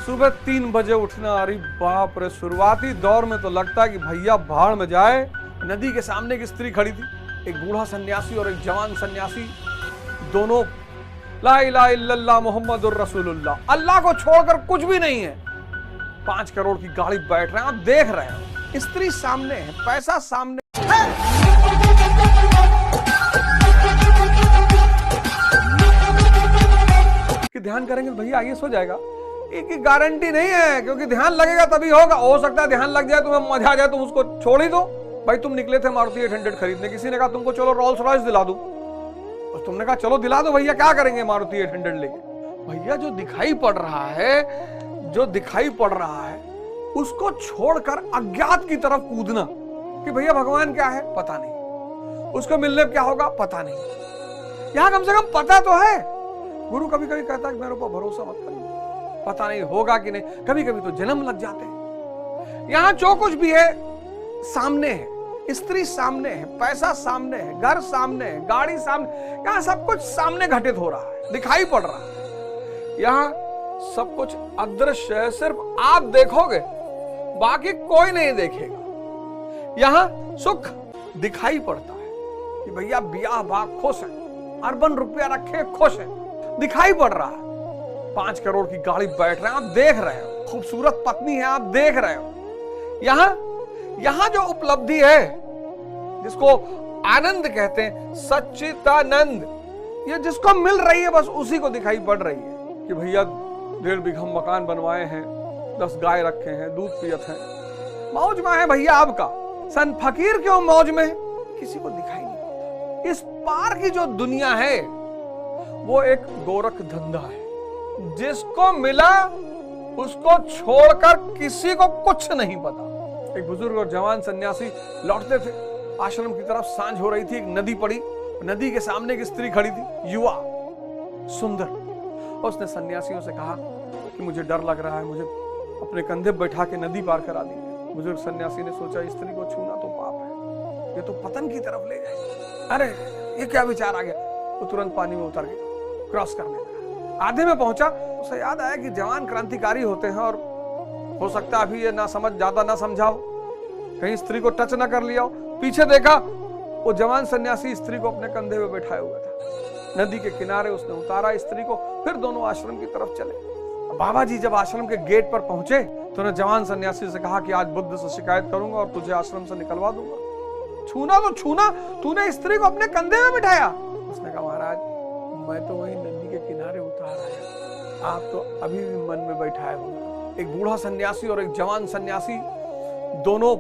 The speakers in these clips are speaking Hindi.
सुबह 3 बजे उठना, अरे बाप रे। शुरुआती दौर में तो लगता है कि भैया भाड़ में जाए। नदी के सामने एक स्त्री खड़ी थी, एक बूढ़ा सन्यासी और एक जवान सन्यासी, दोनों ला इलाहा इल्लल्लाह मुहम्मदुर रसूलुल्लाह, अल्लाह को छोड़कर कुछ भी नहीं है। 5 करोड़ की गाड़ी बैठ रहे हैं, आप देख रहे हैं, स्त्री सामने है, पैसा सामने। कि ध्यान करेंगे भैया आइए सो जाएगा, एक गारंटी नहीं है, क्योंकि ध्यान लगेगा तभी होगा। हो सकता है ध्यान लग जाए, तुम्हें मजा आ जाए, तुम उसको छोड़ ही दो। भाई तुम निकले थे मारुति 800 खरीदने, किसी ने कहा तुमको चलो रोल्स रॉयस दिला दूं, और तुमने कहा चलो दिला दो भैया, क्या करेंगे मारुति 800 लेके। भैया जो दिखाई पड़ रहा है, जो दिखाई पड़ रहा है उसको छोड़कर अज्ञात की तरफ कूदना कि भैया भगवान क्या है पता नहीं, उसको मिलने क्या होगा पता नहीं। यहां कम से कम पता तो है। गुरु कभी कभी कहता है कि मेरे ऊपर भरोसा मत करिए, पता नहीं होगा कि नहीं, कभी कभी तो जन्म लग जाते हैं। यहां जो कुछ भी है सामने है, स्त्री सामने है, पैसा सामने है, घर सामने है, गाड़ी सामने, यहां सब कुछ सामने घटित हो रहा है, दिखाई पड़ रहा है। यहां सब कुछ अदृश्य है, सिर्फ आप देखोगे, बाकी कोई नहीं देखेगा। यहां सुख दिखाई पड़ता है कि भैया ब्याह बाग खुश है, अरबन रुपया रखे खुश है, दिखाई पड़ रहा है। 5 करोड़ की गाड़ी बैठ रहे हैं, आप देख रहे हो, खूबसूरत पत्नी है, आप देख रहे हो। यहां जो उपलब्धि है, जिसको आनंद कहते हैं, सच्चिदानंद, ये जिसको मिल रही है बस उसी को दिखाई पड़ रही है कि भैया 1.5 बीघा मकान बनवाए हैं, 10 गाय रखे हैं, दूध पियत हैं, मौज में है भैया आपका। सन फकीर क्यों मौज में, किसी को दिखाई नहीं पड़ता। इस पार की जो दुनिया है वो एक गोरख धंधा है, जिसको मिला उसको छोड़कर किसी को कुछ नहीं पता। एक बुजुर्ग और जवान सन्यासी लौटते थे आश्रम की तरफ, सांझ हो रही थी, एक नदी पड़ी, नदी के सामने एक स्त्री खड़ी थी, युवा सुंदर। उसने सन्यासियों से कहा कि मुझे डर लग रहा है, मुझे अपने कंधे बैठा के नदी पार करा दीजिए। बुजुर्ग सन्यासी ने सोचा स्त्री को छूना तो पाप है, ये तो पतन की तरफ ले जाएगी। अरे ये क्या विचार आ गया, वो तुरंत पानी में उतर गया, क्रॉस करने लगा। आधे में पहुंचा, उसे याद आया कि जवान क्रांतिकारी होते हैं और हो सकता है अभी ये ना समझ, ज्यादा ना समझाओ, कहीं स्त्री को टच ना कर लिया हो। पीछे देखा, वो जवान सन्यासी स्त्री को अपने कंधे में बैठाए हुआ था। नदी के किनारे उसने उतारा स्त्री को, फिर दोनों आश्रम की तरफ चले। बाबा जी जब आश्रम के गेट पर पहुंचे तो उन्होंने जवान सन्यासी से कहा कि आज बुद्ध से शिकायत करूंगा और तुझे आश्रम से निकलवा दूंगा। छूना तो छूना, तूने स्त्री को अपने कंधे में बिठाया। उसने कहा महाराज मैं तो वही नदी के किनारे उतार आया, आप तो अभी भी मन में बैठाए हो। एक बूढ़ा सन्यासी और एक जवान सन्यासी दोनों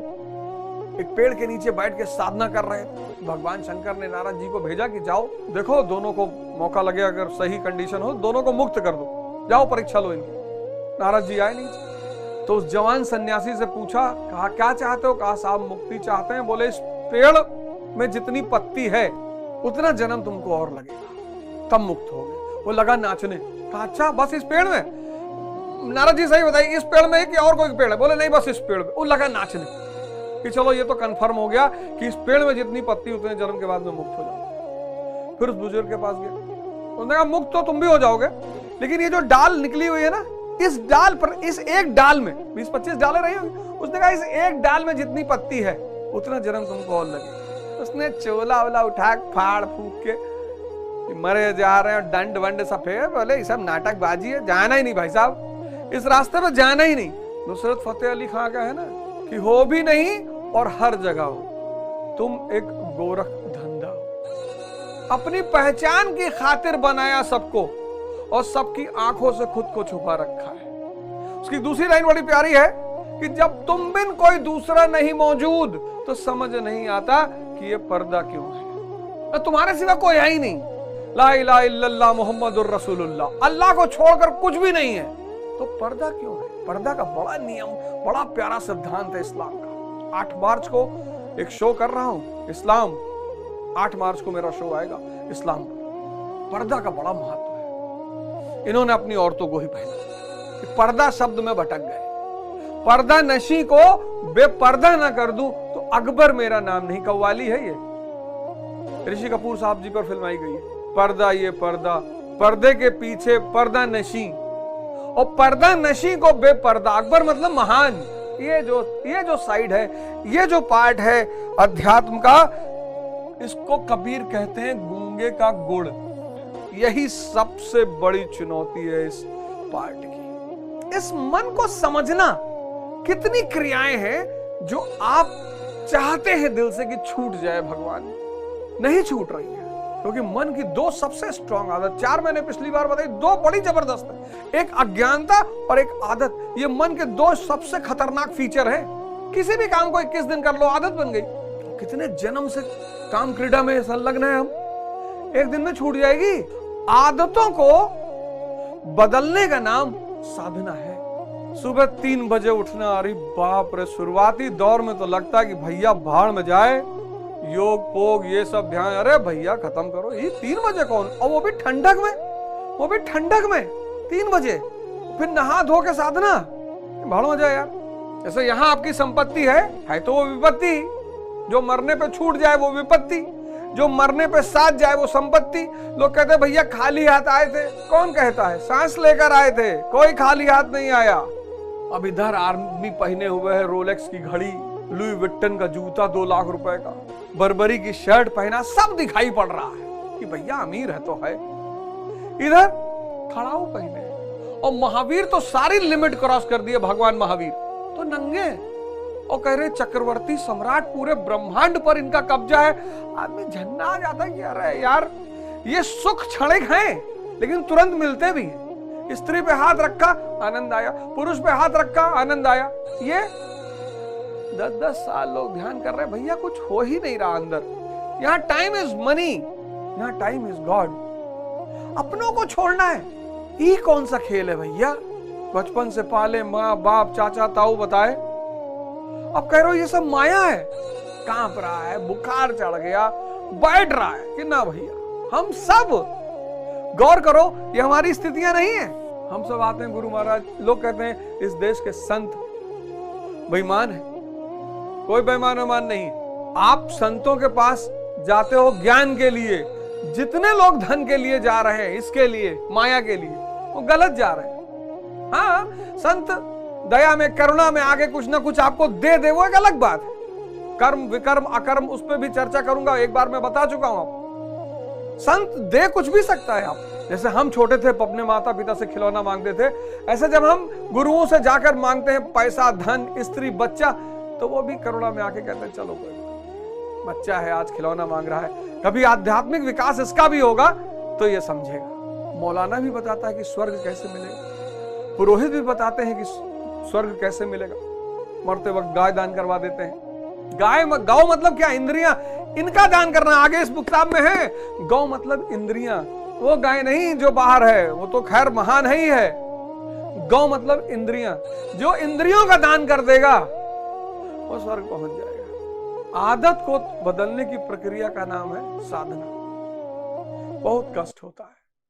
एक पेड़ के नीचे बैठ के साधना कर रहे थे। भगवान शंकर ने नारद जी को भेजा कि जाओ देखो, दोनों को मौका लगे, अगर सही कंडीशन हो दोनों को मुक्त कर दो, जाओ परीक्षा लो इनकी। नारद जी आए नीचे तो उस जवान सन्यासी से पूछा, कहा क्या चाहते हो? कहा साहब मुक्ति चाहते हैं। बोले इस पेड़ में जितनी पत्ती है उतना जन्म तुमको और लगेगा, तब मुक्त होगे। वो लगा नाचने। कहा अच्छा बस इस पेड़ में? नारद जी सही बताइए, इस पेड़ में कि और कोई पेड़ है? बोले नहीं बस इस पेड़ में। वो लगा नाचने कि चलो ये तो कंफर्म हो गया कि इस पेड़ में जितनी पत्ती उतने जन्म के बाद में मुक्त हो जाओगे। फिर उस बुजुर्ग के पास गया, उसने कहा मुक्त तो तुम भी हो जाओगे, लेकिन ये जो डाल निकली हुई है ना, इस डाल पर, इस एक डाल में 20-25 डालें रही होगी, उसने कहा इस एक डाल में जितनी पत्ती है उतना जन्म तुमको और लगेगा। उसने चोला वोला उठा फाड़ फूक के मरे जा रहे हैं, दंड वंड सफेद, बोले ये सब नाटकबाजी है, जाना ही नहीं भाई साहब, इस रास्ते पे जाना ही नहीं। नुसरत फतेह अली खां का है ना कि हो भी नहीं और हर जगह हो, तुम एक गोरख धंधा हो। अपनी पहचान की खातिर बनाया सबको और सबकी आंखों से खुद को छुपा रखा है। उसकी दूसरी लाइन बड़ी प्यारी है कि जब तुम बिन कोई दूसरा नहीं मौजूद तो समझ नहीं आता कि ये पर्दा क्यों है, तुम्हारे सिवा कोई है ही नहीं। ला इलाहा इल्लल्लाह मुहम्मदुर रसूलुल्लाह, अल्लाह को छोड़कर कुछ भी नहीं है, तो पर्दा क्यों है? पर्दा का बड़ा नियम, बड़ा प्यारा सिद्धांत है इस्लाम का। 8 मार्च को एक शो कर रहा हूं इस्लाम, 8 मार्च को मेरा शो आएगा इस्लाम पर। पर्दा का बड़ा महत्व है। इन्होंने अपनी औरतों को ही पहना कि पर्दा शब्द में भटक गए। पर्दा नशी को बेपर्दा ना कर दूं तो अकबर मेरा नाम नहीं। कव्वाली है ये, ऋषि कपूर साहब जी पर फिल्म आई गई है। पर्दा ये पर्दा, पर्दे के पीछे पर्दा नशी, और पर्दा नशी को बेपर्दा। अकबर मतलब महान। ये जो साइड है, ये जो पार्ट है अध्यात्म का, इसको कबीर कहते हैं गूंगे का गुड़। यही सबसे बड़ी चुनौती है इस पार्ट की। इस मन को समझना, कितनी क्रियाएं हैं जो आप चाहते हैं दिल से कि छूट जाए, भगवान नहीं छूट रही है। क्योंकि मन की दो सबसे स्ट्रॉन्ग आदत, 4 मैंने पिछली बार बताई, 2 बड़ी जबरदस्त है, एक अज्ञानता और एक आदत। ये मन के 2 सबसे खतरनाक फीचर है। किसी भी काम को 21 दिन कर लो, आदत बन गई। कितने जन्म से काम क्रीड़ा में संलग्न है हम, एक दिन में छूट जाएगी। आदतों को बदलने का नाम साधना है। सुबह 3 बजे उठना, अरे बाप रे, शुरुआती दौर में तो लगता है कि भैया भाड़ में जाए, योग पोग ये सब ध्यान, अरे भैया खत्म करो, ये 3 बजे कौन, और वो भी ठंडक में 3 बजे, फिर नहा धो के साधना, भाड़ में जाए यार। जैसे यहाँ आपकी संपत्ति है तो वो विपत्ति, जो मरने पे छूट जाए वो विपत्ति, जो मरने पे साथ जाए वो संपत्ति। लोग कहते हैं भैया खाली हाथ आए थे, कौन कहता है, सांस लेकर आए थे, कोई खाली हाथ नहीं आया। अब इधर आर्मी पहने हुए है, रोलेक्स की घड़ी, लुई विट्टन का जूता 2 लाख रुपए का, बर्बरी की शर्ट पहना, सब दिखाई पड़ रहा है कि भैया अमीर है तो है। इधर खड़ाऊ पहने, और महावीर तो सारी लिमिट क्रॉस कर दिए। भगवान महावीर तो नंगे, और कह रहे चक्रवर्ती सम्राट, पूरे ब्रह्मांड पर इनका कब्जा है। आदमी झन्ना आ जाता है कि अरे यार ये सुख क्षणिक हैं, लेकिन तुरंत मिलते भी हैं। स्त्री पे हाथ रखा, आनंद आया, पुरुष पे हाथ रखा, आनंद आया। ये 10-10 साल लोग ध्यान कर रहे हैं, भैया कुछ हो ही नहीं रहा अंदर। यहाँ टाइम इज मनी, यहाँ टाइम इज गॉड। अपनों को छोड़ना है, ये कौन सा खेल है भैया? बचपन से पाले माँ बाप चाचा ताऊ बताए, अब कह रहे हो ये सब माया है। कांप रहा है, बुखार चढ़ गया, बैठ रहा है कि ना भैया। हम सब गौर करो, ये हमारी स्थितियां नहीं है। हम सब आते हैं गुरु महाराज, लोग कहते हैं इस देश के संत बेईमान है। कोई बेईमान नहीं। आप संतों के पास जाते हो ज्ञान के लिए, जितने लोग धन के लिए जा रहे हैं, इसके लिए, माया के लिए, वो गलत जा रहे हैं। हाँ, संत दया में, करुणा में आगे कुछ ना कुछ आपको दे दे, वो एक अलग बात है। कर्म विकर्म अकर्म, उस पर भी चर्चा करूंगा, एक बार मैं बता चुका हूं आपको। संत दे कुछ भी सकता है आप। जैसे हम छोटे थे, अपने माता पिता से खिलौना मांगते थे, ऐसे जब हम गुरुओं से जाकर मांगते हैं पैसा, धन, स्त्री, बच्चा, तो वो भी करुणा में आके कहते हैं चलो कोई बच्चा है आज खिलौना मांग रहा है, कभी आध्यात्मिक विकास इसका भी होगा तो ये समझेगा। मौलाना भी बताता है कि स्वर्ग कैसे मिलेगा, पुरोहित भी बताते हैं कि स्वर्ग कैसे मिलेगा। मरते वक्त गाय दान करवा देते हैं। गौ मतलब क्या? इंद्रियां, इनका दान करना आगे इस किताब में है। गौ मतलब इंद्रियां, वो गाय नहीं जो बाहर है, वो तो खैर महान है ही है। गौ मतलब इंद्रियां, जो इंद्रियों का दान कर देगा वो स्वर्ग पहुंच जाएगा। आदत को बदलने की प्रक्रिया का नाम है साधना। बहुत कष्ट होता है।